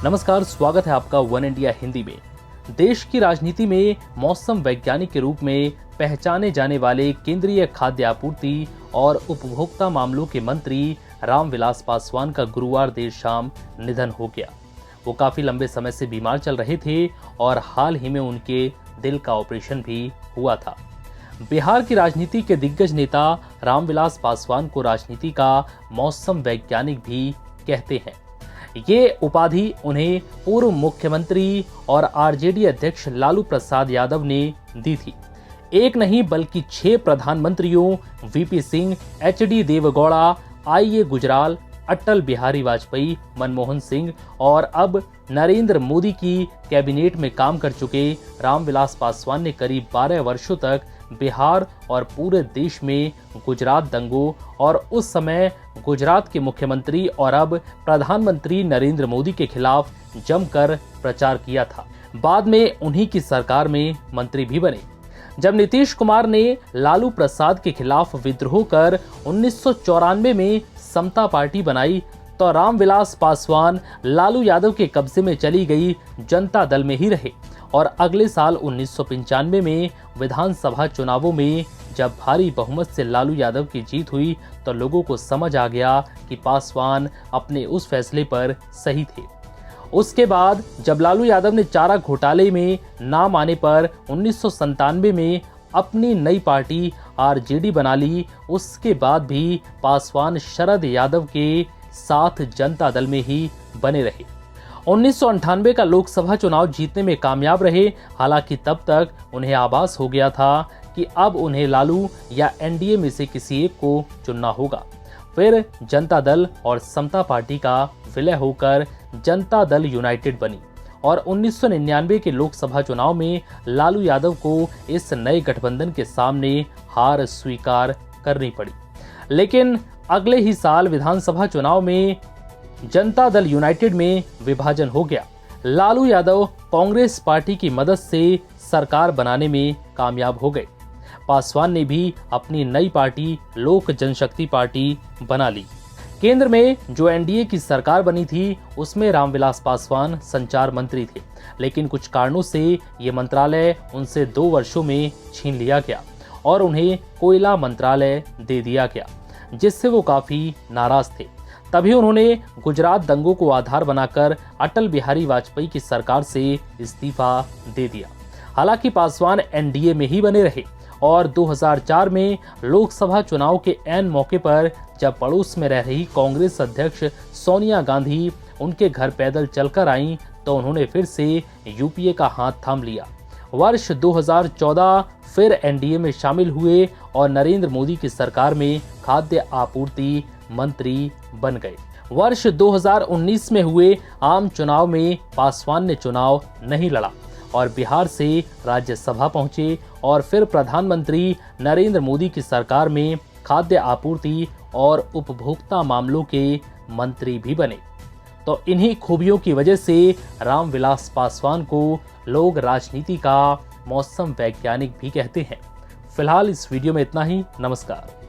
नमस्कार, स्वागत है आपका वन इंडिया हिंदी में। देश की राजनीति में मौसम वैज्ञानिक के रूप में पहचाने जाने वाले केंद्रीय खाद्य आपूर्ति और उपभोक्ता मामलों के मंत्री रामविलास पासवान का गुरुवार देर शाम निधन हो गया। वो काफी लंबे समय से बीमार चल रहे थे और हाल ही में उनके दिल का ऑपरेशन भी हुआ था। बिहार की राजनीति के दिग्गज नेता रामविलास पासवान को राजनीति का मौसम वैज्ञानिक भी कहते हैं। ये उपाधि उन्हें पूर्व मुख्यमंत्री और आरजेडी अध्यक्ष लालू प्रसाद यादव ने दी थी। एक नहीं बल्कि 6 प्रधानमंत्रियों वीपी सिंह, एचडी देवेगौड़ा, आईए गुजराल, अटल बिहारी वाजपेयी, मनमोहन सिंह और अब नरेंद्र मोदी की कैबिनेट में काम कर चुके रामविलास पासवान ने करीब 12 वर्षों तक बिहार और पूरे देश में गुजरात दंगों और उस समय गुजरात के मुख्यमंत्री और अब प्रधानमंत्री नरेंद्र मोदी के खिलाफ जमकर प्रचार किया था। बाद में उन्हीं की सरकार में मंत्री भी बने। जब नीतीश कुमार ने लालू प्रसाद के खिलाफ विद्रोह कर 1994 में समता पार्टी बनाई तो रामविलास पासवान लालू यादव के कब्जे में चली गई जनता दल में ही रहे और अगले साल 1995 में विधानसभा चुनावों में जब भारी बहुमत से लालू यादव की जीत हुई तो लोगों को समझ आ गया कि पासवान अपने उस फैसले पर सही थे। उसके बाद जब लालू यादव ने चारा घोटाले में नाम आने पर 1997 में अपनी नई पार्टी आरजेडी बना ली, उसके बाद भी पासवान शरद यादव के साथ जनता दल में ही बने रहे। 1998 का लोकसभा चुनाव जीतने में कामयाब रहे। हालांकि तब तक उन्हें आभास हो गया था कि अब उन्हें लालू या एनडीए में से किसी एक को चुनना होगा। फिर जनता दल और समता पार्टी का विलय होकर जनता दल यूनाइटेड बनी और 1999 के लोकसभा चुनाव में लालू यादव को इस नए गठबंधन के सामने हार स्वीकार करनी पड़ी। लेकिन अगले ही साल विधानसभा चुनाव में जनता दल यूनाइटेड में विभाजन हो गया। लालू यादव कांग्रेस पार्टी की मदद से सरकार बनाने में कामयाब हो गए। पासवान ने भी अपनी नई पार्टी लोक जनशक्ति पार्टी बना ली। केंद्र में जो एनडीए की सरकार बनी थी उसमें रामविलास पासवान संचार मंत्री थे, लेकिन कुछ कारणों से ये मंत्रालय उनसे 2 वर्षों में छीन लिया गया और उन्हें कोयला मंत्रालय दे दिया गया, जिससे वो काफी नाराज थे। तभी उन्होंने गुजरात दंगों को आधार बनाकर अटल बिहारी वाजपेयी की सरकार से इस्तीफा दे दिया। हालांकि पासवान एनडीए में ही बने रहे और 2004 में लोकसभा चुनाव के ऐन मौके पर जब पड़ोस में रह रही कांग्रेस अध्यक्ष सोनिया गांधी उनके घर पैदल चलकर आईं तो उन्होंने फिर से यूपीए का हाथ थाम लिया। वर्ष 2014 फिर एनडीए में शामिल हुए और नरेंद्र मोदी की सरकार में खाद्य आपूर्ति मंत्री बन गए। वर्ष 2019 में हुए आम चुनाव में पासवान ने चुनाव नहीं लड़ा और बिहार से राज्यसभा पहुंचे और फिर प्रधानमंत्री नरेंद्र मोदी की सरकार में खाद्य आपूर्ति और उपभोक्ता मामलों के मंत्री भी बने। तो इन्हीं खूबियों की वजह से रामविलास पासवान को लोग राजनीति का मौसम वैज्ञानिक भी कहते हैं। फिलहाल इस वीडियो में इतना ही। नमस्कार।